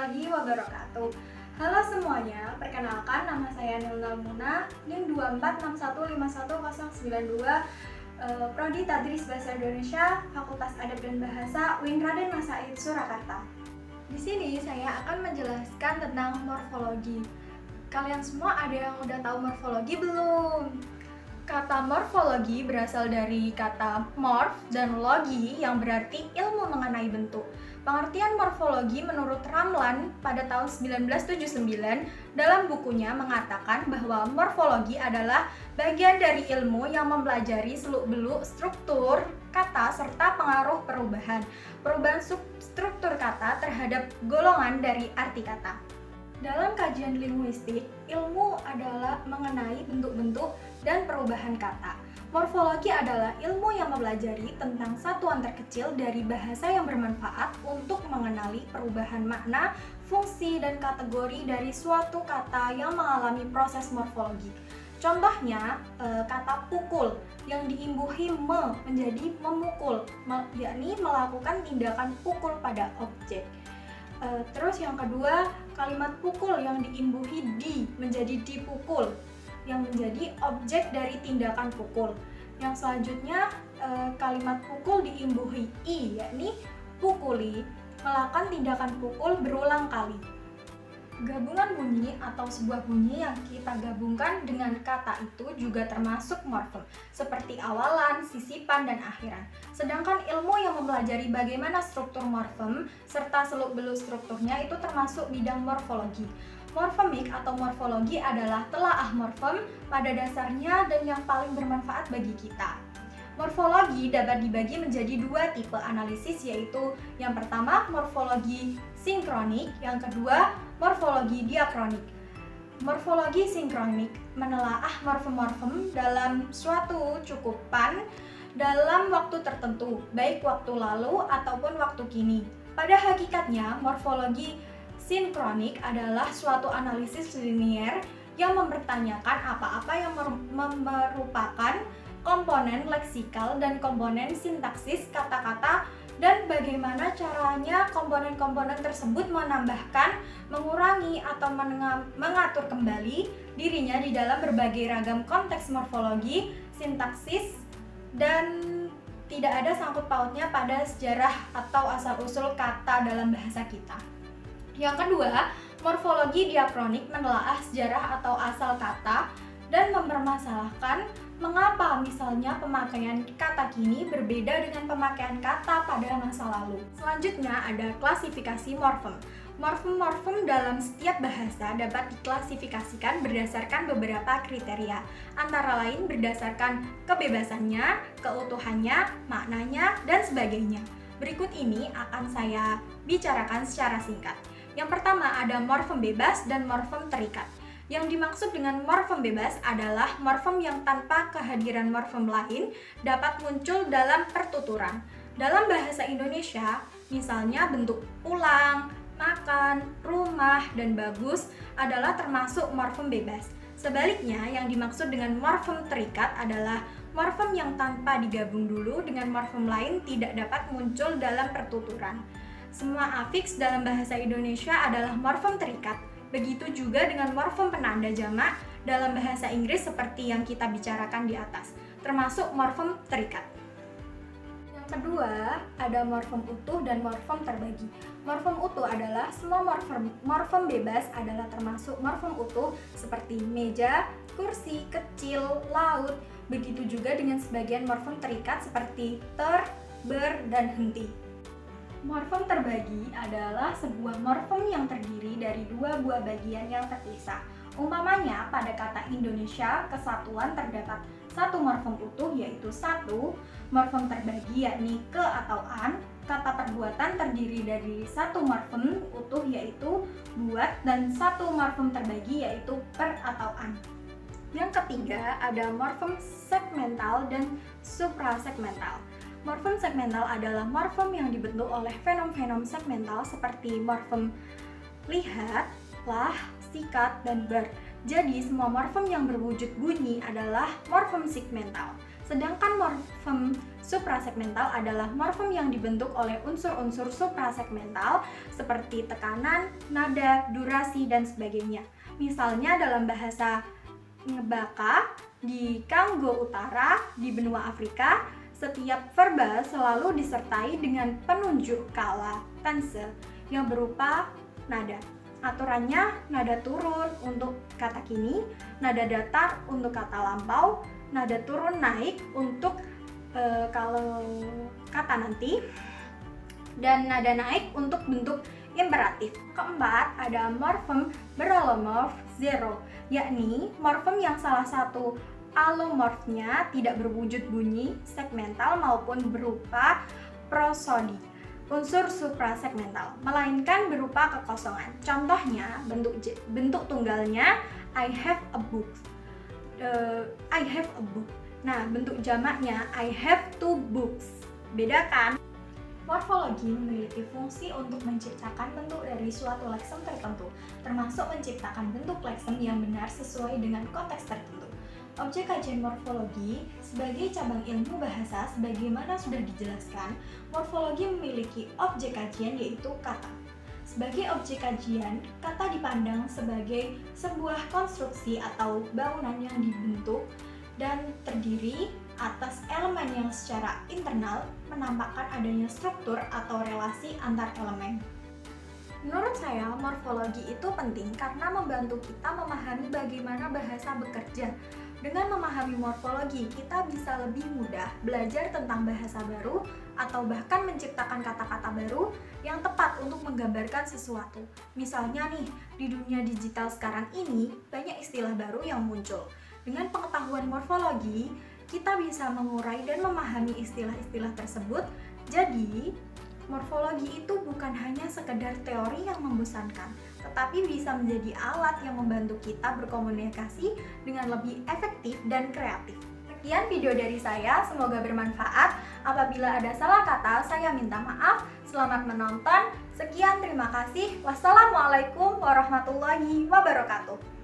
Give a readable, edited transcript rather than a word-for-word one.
warahmatullahi wabarakatuh. Halo semuanya, perkenalkan nama saya Nilna Muna, NIM 2461511092, Prodi Tadris Bahasa Indonesia, Fakultas Adab dan Bahasa, UIN Raden Mas Said, Surakarta. Di sini saya akan menjelaskan tentang morfologi. Kalian semua ada yang udah tahu morfologi belum? Kata morfologi berasal dari kata morph dan logi yang berarti ilmu mengenai bentuk. Pengertian morfologi menurut Ramlan pada tahun 1979 dalam bukunya mengatakan bahwa morfologi adalah bagian dari ilmu yang mempelajari seluk-beluk struktur kata serta pengaruh perubahan struktur kata terhadap golongan dari arti kata. Dalam kajian linguistik, ilmu adalah mengenai bentuk-bentuk dan perubahan kata. Morfologi adalah ilmu yang mempelajari tentang satuan terkecil dari bahasa yang bermanfaat untuk mengenali perubahan makna, fungsi, dan kategori dari suatu kata yang mengalami proses morfologi. Contohnya, kata pukul yang diimbuhi menjadi memukul, yakni melakukan tindakan pukul pada objek. Terus yang kedua, kalimat pukul yang diimbuhi di menjadi dipukul, yang menjadi objek dari tindakan pukul. Yang selanjutnya, kalimat pukul diimbuhi i, yakni pukuli, melakukan tindakan pukul berulang kali. Gabungan bunyi atau sebuah bunyi yang kita gabungkan dengan kata itu juga termasuk morfem, seperti awalan, sisipan, dan akhiran. Sedangkan ilmu yang mempelajari bagaimana struktur morfem serta seluk-beluk strukturnya itu termasuk bidang morfologi. Morfemik atau morfologi adalah telaah morfem pada dasarnya dan yang paling bermanfaat bagi kita. Morfologi dapat dibagi menjadi dua tipe analisis, yaitu yang pertama morfologi sinkronik, yang kedua morfologi diakronik. Morfologi sinkronik menelaah morfem-morfem dalam suatu cukupan dalam waktu tertentu, baik waktu lalu ataupun waktu kini. Pada hakikatnya, morfologi sinkronik adalah suatu analisis linier yang mempertanyakan apa-apa yang merupakan komponen leksikal dan komponen sintaksis kata-kata dan bagaimana caranya komponen-komponen tersebut menambahkan, mengurangi, atau mengatur kembali dirinya di dalam berbagai ragam konteks morfologi, sintaksis, dan tidak ada sangkut pautnya pada sejarah atau asal-usul kata dalam bahasa kita. Yang kedua, morfologi diakronik menelaah sejarah atau asal kata dan mempermasalahkan mengapa misalnya pemakaian kata kini berbeda dengan pemakaian kata pada masa lalu. Selanjutnya ada klasifikasi morfem. Morfem-morfem dalam setiap bahasa dapat diklasifikasikan berdasarkan beberapa kriteria, antara lain berdasarkan kebebasannya, keutuhannya, maknanya, dan sebagainya. Berikut ini akan saya bicarakan secara singkat. Yang pertama ada morfem bebas dan morfem terikat. Yang dimaksud dengan morfem bebas adalah morfem yang tanpa kehadiran morfem lain dapat muncul dalam pertuturan. Dalam bahasa Indonesia, misalnya bentuk pulang, makan, rumah, dan bagus adalah termasuk morfem bebas. Sebaliknya, yang dimaksud dengan morfem terikat adalah morfem yang tanpa digabung dulu dengan morfem lain tidak dapat muncul dalam pertuturan. Semua afiks dalam bahasa Indonesia adalah morfem terikat. Begitu juga dengan morfem penanda jamak dalam bahasa Inggris seperti yang kita bicarakan di atas, termasuk morfem terikat. Yang kedua, ada morfem utuh dan morfem terbagi. Morfem utuh adalah semua morfem bebas adalah termasuk morfem utuh seperti meja, kursi, kecil, laut. Begitu juga dengan sebagian morfem terikat seperti ter, ber, dan henti. Morfem terbagi adalah sebuah morfem yang terdiri dari dua buah bagian yang terpisah. Umpamanya, pada kata Indonesia, kesatuan terdapat satu morfem utuh yaitu satu, morfem terbagi yakni ke atau an, kata perbuatan terdiri dari satu morfem utuh yaitu buat, dan satu morfem terbagi yaitu per atau an. Yang ketiga, ada morfem segmental dan suprasegmental. Morfem segmental adalah morfem yang dibentuk oleh fenom-fenom segmental seperti morfem lihat, lah, sikat, dan ber. Jadi, semua morfem yang berwujud bunyi adalah morfem segmental. Sedangkan morfem Suprasegmental adalah morfem yang dibentuk oleh unsur-unsur suprasegmental seperti tekanan, nada, durasi, dan sebagainya. Misalnya dalam bahasa Ngebaka di Kongo Utara di benua Afrika, setiap verba selalu disertai dengan penunjuk kala tense yang berupa nada. Aturannya nada turun untuk kata kini, nada datar untuk kata lampau, nada turun naik untuk kalau kata nanti, dan nada naik untuk bentuk imperatif. Keempat, ada morfem beralomorf zero, yakni morfem yang salah satu alomorfnya tidak berwujud bunyi segmental maupun berupa prosodi, unsur suprasegmental, melainkan berupa kekosongan. Contohnya, bentuk tunggalnya I have a book. I have a book. Nah, bentuk jamaknya I have two books. Beda kan? Morfologi memiliki fungsi untuk menciptakan bentuk dari suatu leksem tertentu, termasuk menciptakan bentuk leksem yang benar sesuai dengan konteks tertentu. Objek kajian morfologi sebagai cabang ilmu bahasa sebagaimana sudah dijelaskan, morfologi memiliki objek kajian yaitu kata. Sebagai objek kajian, kata dipandang sebagai sebuah konstruksi atau bangunan yang dibentuk dan terdiri atas elemen yang secara internal menampakkan adanya struktur atau relasi antar elemen. Menurut saya, morfologi itu penting karena membantu kita memahami bagaimana bahasa bekerja. Dengan memahami morfologi, kita bisa lebih mudah belajar tentang bahasa baru atau bahkan menciptakan kata-kata baru yang tepat untuk menggambarkan sesuatu. Misalnya nih, di dunia digital sekarang ini banyak istilah baru yang muncul. Dengan pengetahuan morfologi, kita bisa mengurai dan memahami istilah-istilah tersebut. Jadi, morfologi itu bukan hanya sekedar teori yang membosankan, tetapi bisa menjadi alat yang membantu kita berkomunikasi dengan lebih efektif dan kreatif. Sekian video dari saya, semoga bermanfaat. Apabila ada salah kata, saya minta maaf. Selamat menonton. Sekian, terima kasih. Wassalamualaikum warahmatullahi wabarakatuh.